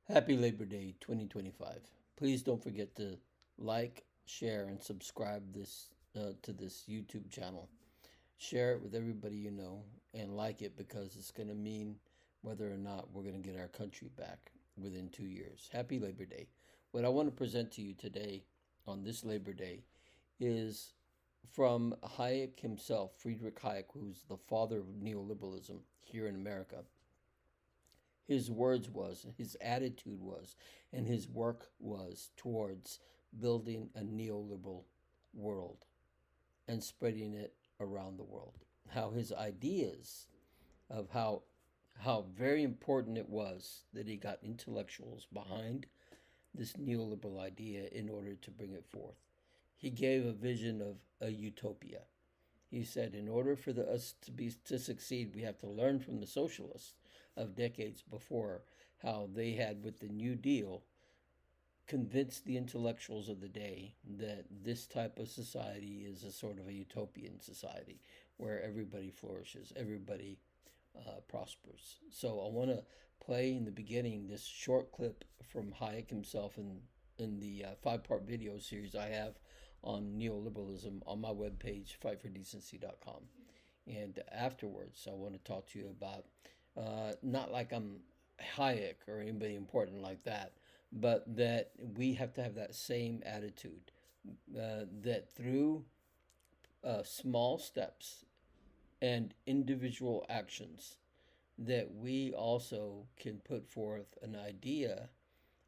Happy Labor Day 2025. Please don't forget to like, share, and subscribe to this YouTube channel. Share it with everybody you know and like it because it's going to mean whether or not we're going to get our country back within 2 years. Happy Labor Day. What I want to present to you today on this Labor Day is from Hayek himself, Friedrich Hayek, who's the father of neoliberalism here in America. His words was, his attitude was, and his work was towards building a neoliberal world and spreading it around the world. How his ideas of how very important it was that he got intellectuals behind this neoliberal idea in order to bring it forth. He gave a vision of a utopia. He said, in order for us to succeed, we have to learn from the socialists of decades before how they had, with the New Deal, convinced the intellectuals of the day that this type of society is a sort of a utopian society where everybody flourishes, everybody prospers. So I want to play in the beginning this short clip from Hayek himself in the five-part video series I have on neoliberalism on my webpage, fightfordecency.com. And afterwards, I want to talk to you about, not like I'm Hayek or anybody important like that, but that we have to have that same attitude, that through small steps and individual actions, that we also can put forth an idea,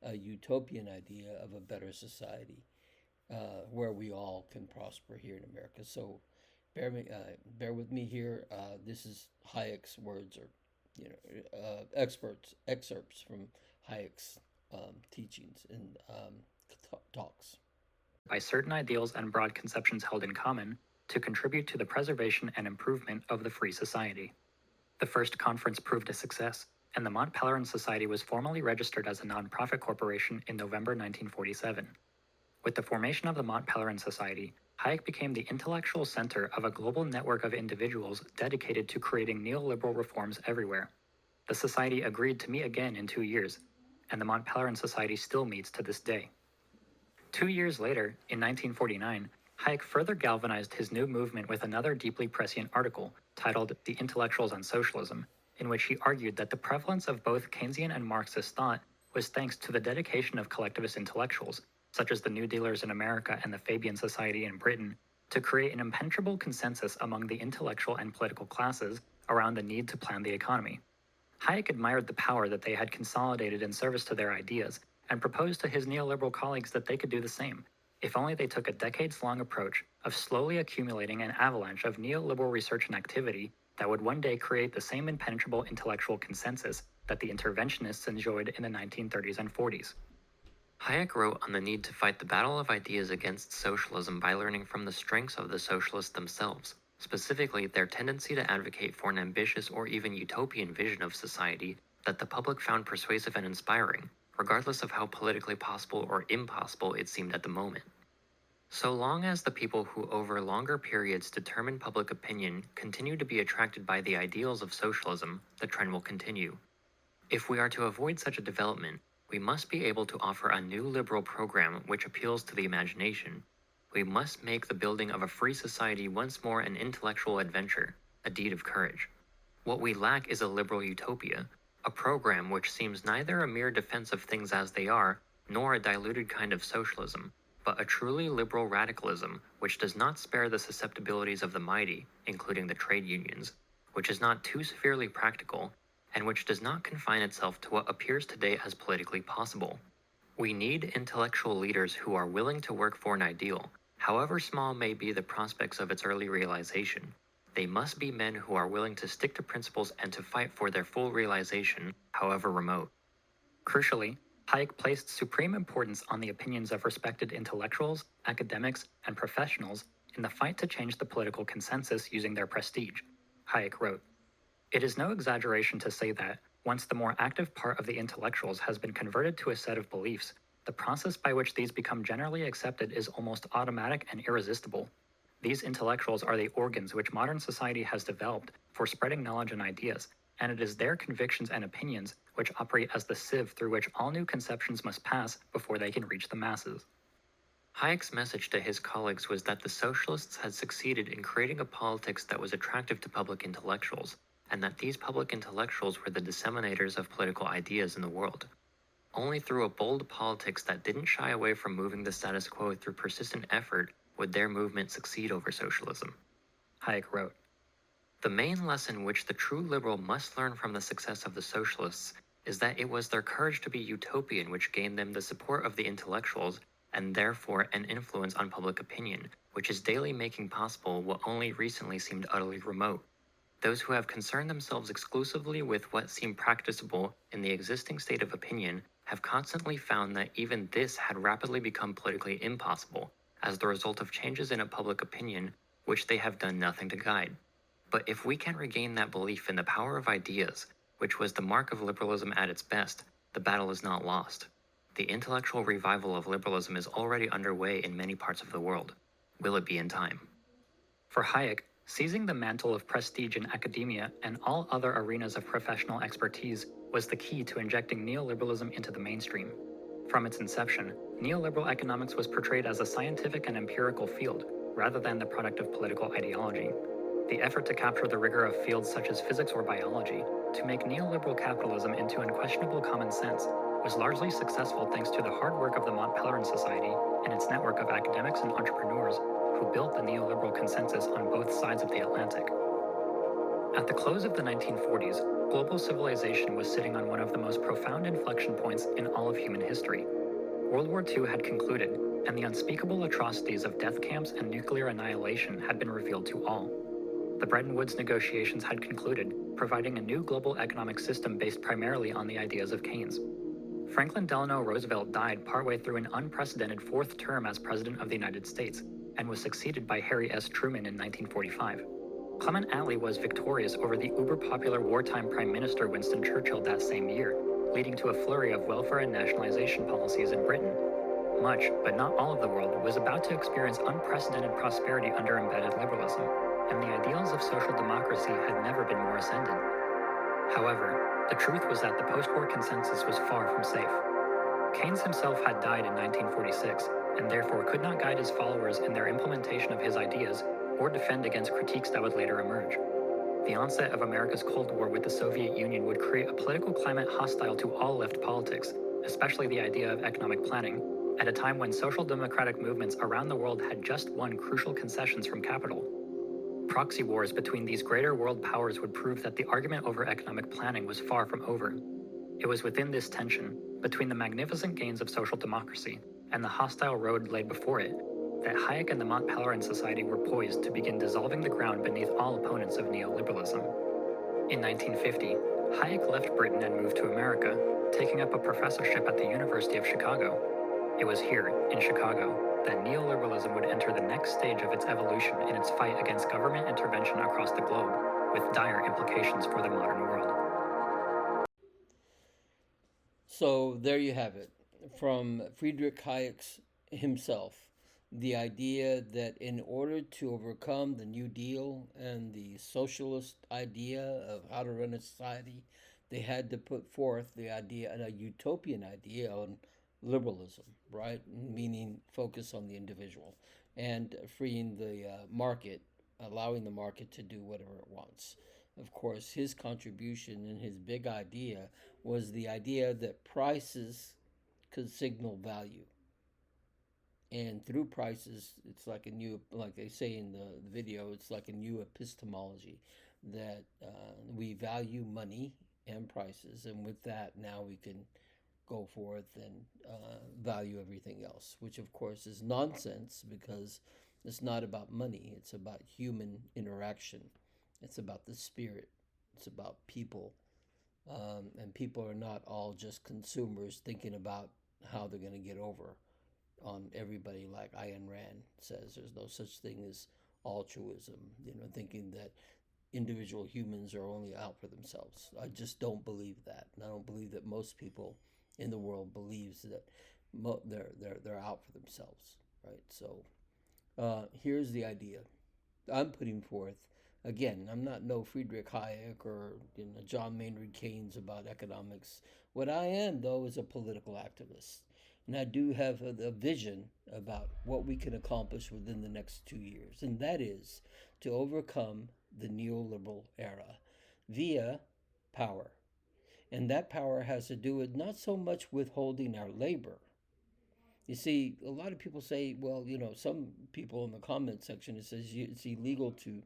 a utopian idea of a better society where we all can prosper here in America. So bear with me here. This is Hayek's words, or excerpts from Hayek's teachings and talks. By certain ideals and broad conceptions held in common, to contribute to the preservation and improvement of the free society. The first conference proved a success, and the Mont Pelerin Society was formally registered as a nonprofit corporation in November 1947. With the formation of the Mont Pelerin Society, Hayek became the intellectual center of a global network of individuals dedicated to creating neoliberal reforms everywhere. The society agreed to meet again in 2 years, and the Mont Pelerin Society still meets to this day. 2 years later, in 1949, Hayek further galvanized his new movement with another deeply prescient article titled The Intellectuals on Socialism, in which he argued that the prevalence of both Keynesian and Marxist thought was thanks to the dedication of collectivist intellectuals, such as the New Dealers in America and the Fabian Society in Britain, to create an impenetrable consensus among the intellectual and political classes around the need to plan the economy. Hayek admired the power that they had consolidated in service to their ideas and proposed to his neoliberal colleagues that they could do the same, if only they took a decades-long approach of slowly accumulating an avalanche of neoliberal research and activity that would one day create the same impenetrable intellectual consensus that the interventionists enjoyed in the 1930s and 40s. Hayek wrote on the need to fight the battle of ideas against socialism by learning from the strengths of the socialists themselves, specifically their tendency to advocate for an ambitious or even utopian vision of society that the public found persuasive and inspiring, regardless of how politically possible or impossible it seemed at the moment. So long as the people who over longer periods determine public opinion continue to be attracted by the ideals of socialism, the trend will continue. If we are to avoid such a development, we must be able to offer a new liberal program which appeals to the imagination. We must make the building of a free society once more an intellectual adventure, a deed of courage. What we lack is a liberal utopia, a program which seems neither a mere defense of things as they are, nor a diluted kind of socialism, but a truly liberal radicalism which does not spare the susceptibilities of the mighty, including the trade unions, which is not too severely practical, and which does not confine itself to what appears today as politically possible. We need intellectual leaders who are willing to work for an ideal, however small may be the prospects of its early realization. They must be men who are willing to stick to principles and to fight for their full realization, however remote. Crucially, Hayek placed supreme importance on the opinions of respected intellectuals, academics, and professionals in the fight to change the political consensus using their prestige. Hayek wrote, "It is no exaggeration to say that, once the more active part of the intellectuals has been converted to a set of beliefs, the process by which these become generally accepted is almost automatic and irresistible. These intellectuals are the organs which modern society has developed for spreading knowledge and ideas, and it is their convictions and opinions which operate as the sieve through which all new conceptions must pass before they can reach the masses. Hayek's message to his colleagues was that the socialists had succeeded in creating a politics that was attractive to public intellectuals, and that these public intellectuals were the disseminators of political ideas in the world. Only through a bold politics that didn't shy away from moving the status quo through persistent effort would their movement succeed over socialism. Hayek wrote, "The main lesson which the true liberal must learn from the success of the socialists is that it was their courage to be utopian which gained them the support of the intellectuals and therefore an influence on public opinion, which is daily making possible what only recently seemed utterly remote. Those who have concerned themselves exclusively with what seemed practicable in the existing state of opinion have constantly found that even this had rapidly become politically impossible as the result of changes in a public opinion which they have done nothing to guide. But if we can regain that belief in the power of ideas, which was the mark of liberalism at its best, the battle is not lost. The intellectual revival of liberalism is already underway in many parts of the world. Will it be in time?" For Hayek, seizing the mantle of prestige in academia and all other arenas of professional expertise was the key to injecting neoliberalism into the mainstream. From its inception, neoliberal economics was portrayed as a scientific and empirical field, rather than the product of political ideology. The effort to capture the rigor of fields such as physics or biology, to make neoliberal capitalism into unquestionable common sense, was largely successful thanks to the hard work of the Mont Pelerin Society and its network of academics and entrepreneurs who built the neoliberal consensus on both sides of the Atlantic. At the close of the 1940s, global civilization was sitting on one of the most profound inflection points in all of human history. World War II had concluded, and the unspeakable atrocities of death camps and nuclear annihilation had been revealed to all. The Bretton Woods negotiations had concluded, providing a new global economic system based primarily on the ideas of Keynes. Franklin Delano Roosevelt died partway through an unprecedented fourth term as President of the United States, and was succeeded by Harry S. Truman in 1945. Clement Attlee was victorious over the uber-popular wartime Prime Minister Winston Churchill that same year, leading to a flurry of welfare and nationalization policies in Britain. Much, but not all of the world, was about to experience unprecedented prosperity under embedded liberalism, and the ideals of social democracy had never been more ascendant. However, the truth was that the post-war consensus was far from safe. Keynes himself had died in 1946, and therefore could not guide his followers in their implementation of his ideas or defend against critiques that would later emerge. The onset of America's Cold War with the Soviet Union would create a political climate hostile to all left politics, especially the idea of economic planning, at a time when social democratic movements around the world had just won crucial concessions from capital. Proxy wars between these greater world powers would prove that the argument over economic planning was far from over. It was within this tension, between the magnificent gains of social democracy and the hostile road laid before it, that Hayek and the Mont Pelerin Society were poised to begin dissolving the ground beneath all opponents of neoliberalism. In 1950, Hayek left Britain and moved to America, taking up a professorship at the University of Chicago. It was here, in Chicago, that neoliberalism would enter the next stage of its evolution in its fight against government intervention across the globe, with dire implications for the modern world. So there you have it, from Friedrich Hayek himself, the idea that in order to overcome the New Deal and the socialist idea of how to run a society, they had to put forth the idea, a utopian idea on liberalism, right? Meaning focus on the individual and freeing the market, allowing the market to do whatever it wants. Of course, his contribution and his big idea was the idea that prices could signal value. And through prices, it's like a new, like they say in the video, it's like a new epistemology that we value money and prices. And with that, now we can go forth and value everything else, which of course is nonsense because it's not about money. It's about human interaction. It's about the spirit. It's about people. And people are not all just consumers thinking about how they're going to get over on everybody, like Ayn Rand says. There's no such thing as altruism, thinking that individual humans are only out for themselves. I just don't believe that. And I don't believe that most people in the world believes that they're out for themselves, right? So here's the idea I'm putting forth Again, I'm not no Friedrich Hayek or John Maynard Keynes about economics. What I am, though, is a political activist. And I do have a vision about what we can accomplish within the next 2 years, and that is to overcome the neoliberal era via power. And that power has to do with not so much withholding our labor. You see, a lot of people say, well, some people in the comment section, it says it's illegal to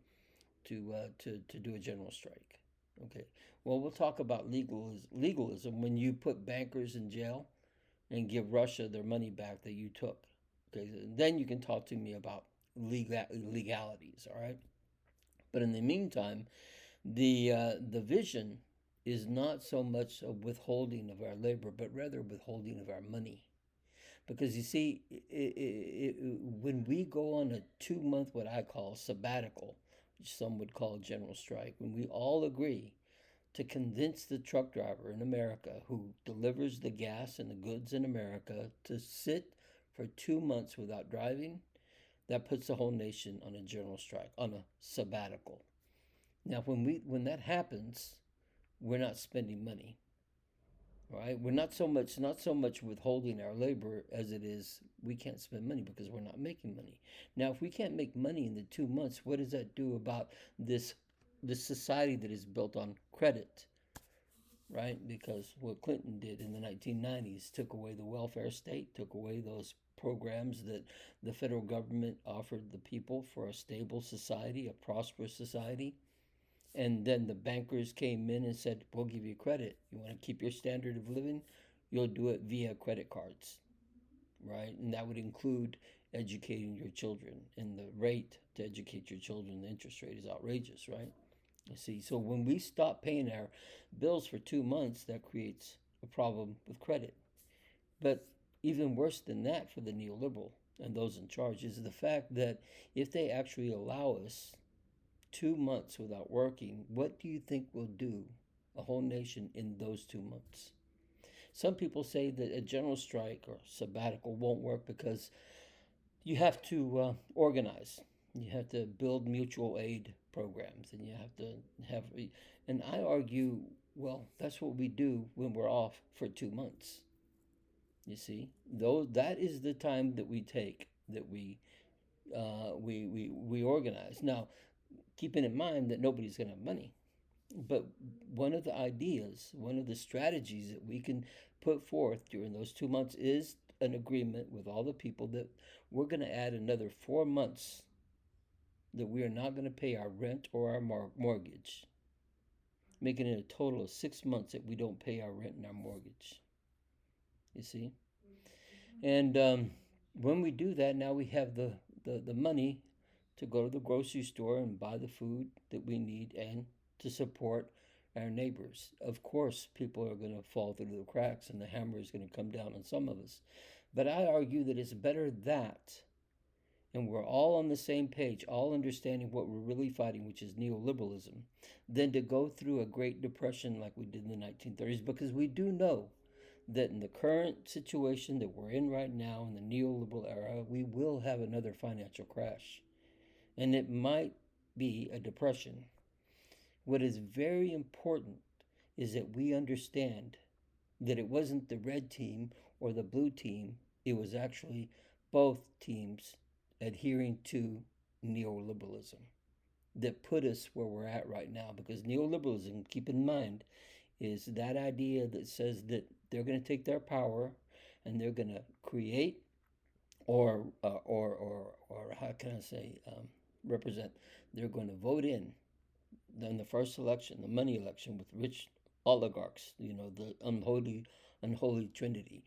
do a general strike. Okay. Well, we'll talk about legalism when you put bankers in jail and give Russia their money back that you took. Okay. Then you can talk to me about legalities. All right. But in the meantime, the vision is not so much a withholding of our labor, but rather withholding of our money. Because you see, when we go on a 2 month, what I call sabbatical, which some would call a general strike, when we all agree to convince the truck driver in America who delivers the gas and the goods in America to sit for 2 months without driving, that puts the whole nation on a general strike, on a sabbatical. Now, when that happens, we're not spending money. Right? We're not so much withholding our labor as it is we can't spend money because we're not making money. Now, if we can't make money in the 2 months, what does that do about this society that is built on credit? Right? Because what Clinton did in the 1990s took away the welfare state, took away those programs that the federal government offered the people for a stable society, a prosperous society. And then the bankers came in and said, we'll give you credit. You want to keep your standard of living? You'll do it via credit cards, right? And that would include educating your children. And the rate to educate your children, the interest rate is outrageous, right? You see, so when we stop paying our bills for 2 months, that creates a problem with credit. But even worse than that for the neoliberal and those in charge is the fact that if they actually allow us 2 months without working, what do you think will do a whole nation in those 2 months? Some people say that a general strike or sabbatical won't work because you have to organize. You have to build mutual aid programs, and you have to have. And I argue, well, that's what we do when we're off for 2 months. You see, though that is the time that we take that we organize. Now, keeping in mind that nobody's going to have money. But one of the ideas, one of the strategies that we can put forth during those 2 months is an agreement with all the people that we're going to add another 4 months that we are not going to pay our rent or our mortgage, making it a total of 6 months that we don't pay our rent and our mortgage. You see? And when we do that, now we have the money to go to the grocery store and buy the food that we need and to support our neighbors. Of course, people are going to fall through the cracks and the hammer is going to come down on some of us. But I argue that it's better that, and we're all on the same page, all understanding what we're really fighting, which is neoliberalism, than to go through a Great Depression like we did in the 1930s, because we do know that in the current situation that we're in right now, in the neoliberal era, we will have another financial crash. And it might be a depression. What is very important is that we understand that it wasn't the red team or the blue team, it was actually both teams adhering to neoliberalism that put us where we're at right now. Because neoliberalism, keep in mind, is that idea that says that they're going to take their power and they're going to create or how can I say represent. They're going to vote in the first election, the money election, with rich oligarchs. The unholy trinity,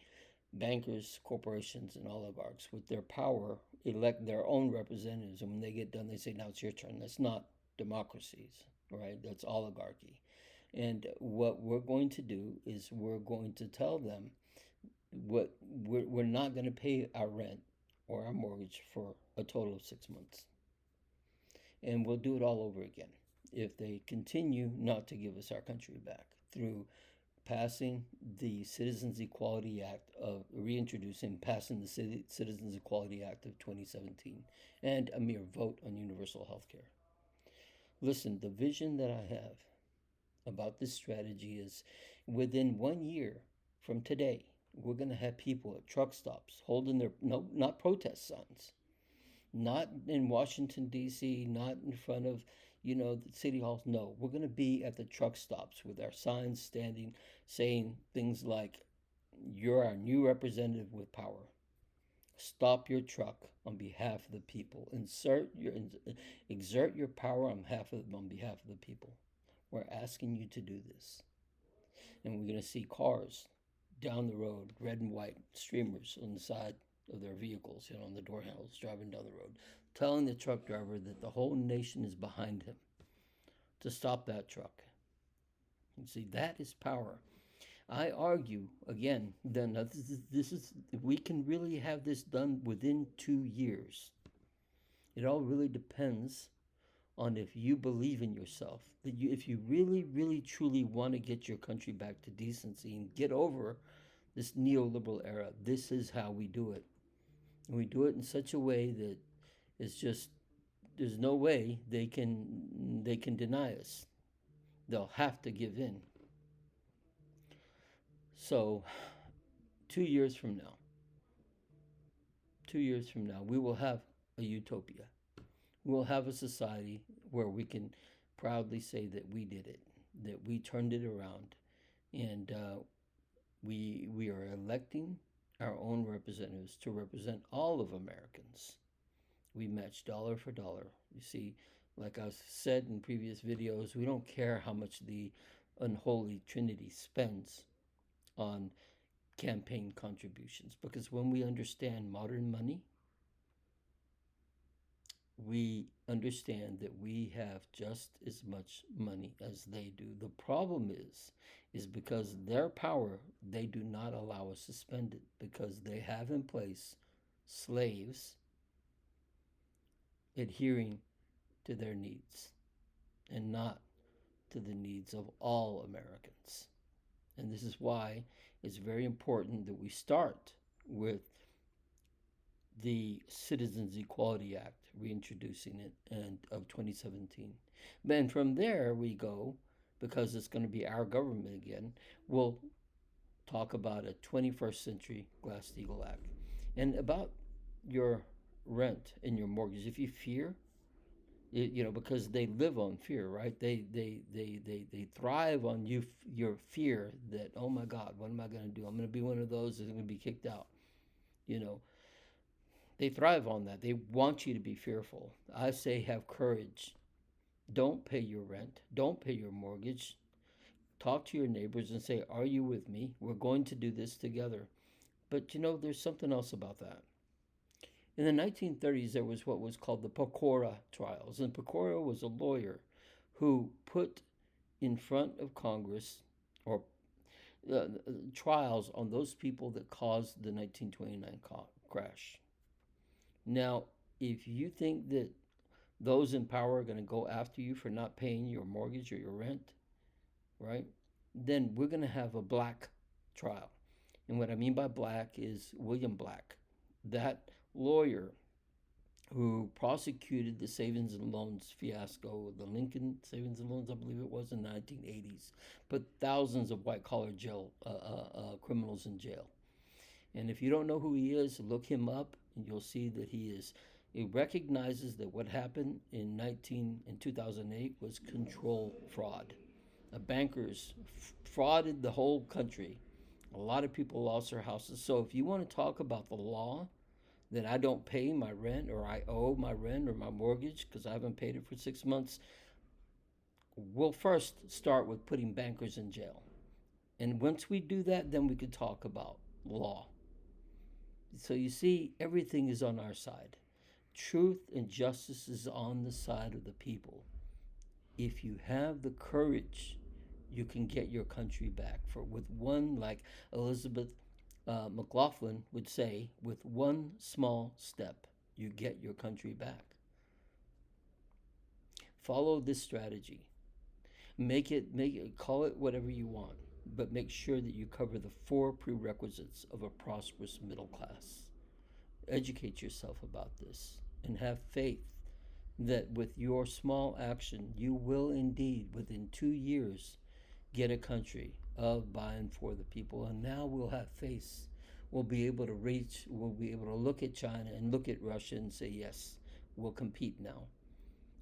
bankers, corporations, and oligarchs with their power elect their own representatives. And when they get done, they say, "Now it's your turn." That's not democracies, right? That's oligarchy. And what we're going to do is we're going to tell them what we're not going to pay our rent or our mortgage for a total of 6 months. And we'll do it all over again if they continue not to give us our country back through passing the Citizens Equality Act of passing the Citizens Equality Act of 2017 and a mere vote on universal health care. Listen, the vision that I have about this strategy is within 1 year from today, we're going to have people at truck stops holding their, no, not protest signs, not in Washington, D.C., not in front of, the city halls. No, we're going to be at the truck stops with our signs standing saying things like, you're our new representative with power. Stop your truck on behalf of the people. Exert your power on behalf of the people. We're asking you to do this. And we're going to see cars down the road, red and white streamers on the side of their vehicles, on the door handles, driving down the road, telling the truck driver that the whole nation is behind him to stop that truck. You see, that is power. I argue again. Then this is we can really have this done within 2 years. It all really depends on if you believe in yourself. If you really, really, truly want to get your country back to decency and get over this neoliberal era, this is how we do it. And we do it in such a way that it's just there's no way they can deny us. They'll have to give in. So 2 years from now, 2 years from now, we will have a utopia. We will have a society where we can proudly say that we did it, that we turned it around, and we are electing our own representatives to represent all of Americans. We match dollar for dollar. You see, like I've said in previous videos, we don't care how much the unholy trinity spends on campaign contributions, because when we understand modern money, we understand that we have just as much money as they do. The problem is because their power, they do not allow us to spend it, because they have in place slaves adhering to their needs and not to the needs of all Americans. And this is why it's very important that we start with the Citizens Equality Act, reintroducing it, and of 2017. Then from there we go, because it's going to be our government again, we'll talk about a 21st century Glass-Steagall Act. And about your rent and your mortgage, if you fear, because they live on fear, right? They thrive on your fear that, oh my God, what am I going to do? I'm going to be one of those that's going to be kicked out. They thrive on that. They want you to be fearful. I say have courage. Don't pay your rent. Don't pay your mortgage. Talk to your neighbors and say, are you with me? We're going to do this together. But there's something else about that. In the 1930s, there was what was called the Pecora trials. And Pecora was a lawyer who put in front of Congress or trials on those people that caused the 1929 crash. Now, if you think that those in power are going to go after you for not paying your mortgage or your rent, right, then we're going to have a black trial. And what I mean by black is William Black, that lawyer who prosecuted the savings and loans fiasco, the Lincoln savings and loans, I believe it was, in the 1980s, put thousands of white-collar criminals in jail. And if you don't know who he is, look him up, and you'll see that he recognizes that what happened in 2008 was control fraud. Bankers frauded the whole country. A lot of people lost their houses. So if you want to talk about the law, that I don't pay my rent, or I owe my rent or my mortgage because I haven't paid it for 6 months, we'll first start with putting bankers in jail. And once we do that, then we could talk about law. So you see, everything is on our side. Truth and justice is on the side of the people. If you have the courage, you can get your country back. With one, like Elizabeth McLaughlin would say, with one small step, you get your country back. Follow this strategy. Make it, call it whatever you want, but make sure that you cover the 4 prerequisites of a prosperous middle class. Educate yourself about this and have faith that with your small action, you will indeed, within 2 years, get a country of, by, and for the people. And now we'll have face. We'll be able to reach, we'll be able to look at China and look at Russia and say, yes, we'll compete now.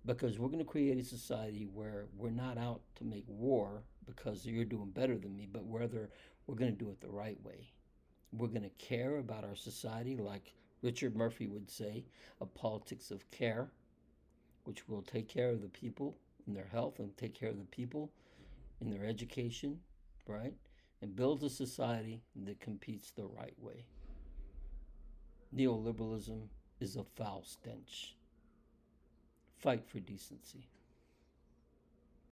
Because we're going to create a society where we're not out to make war because you're doing better than me, but rather we're going to do it the right way. We're going to care about our society, like Richard Murphy would say, a politics of care, which will take care of the people in their health and take care of the people in their education, right? And build a society that competes the right way. Neoliberalism is a foul stench. Fight for decency.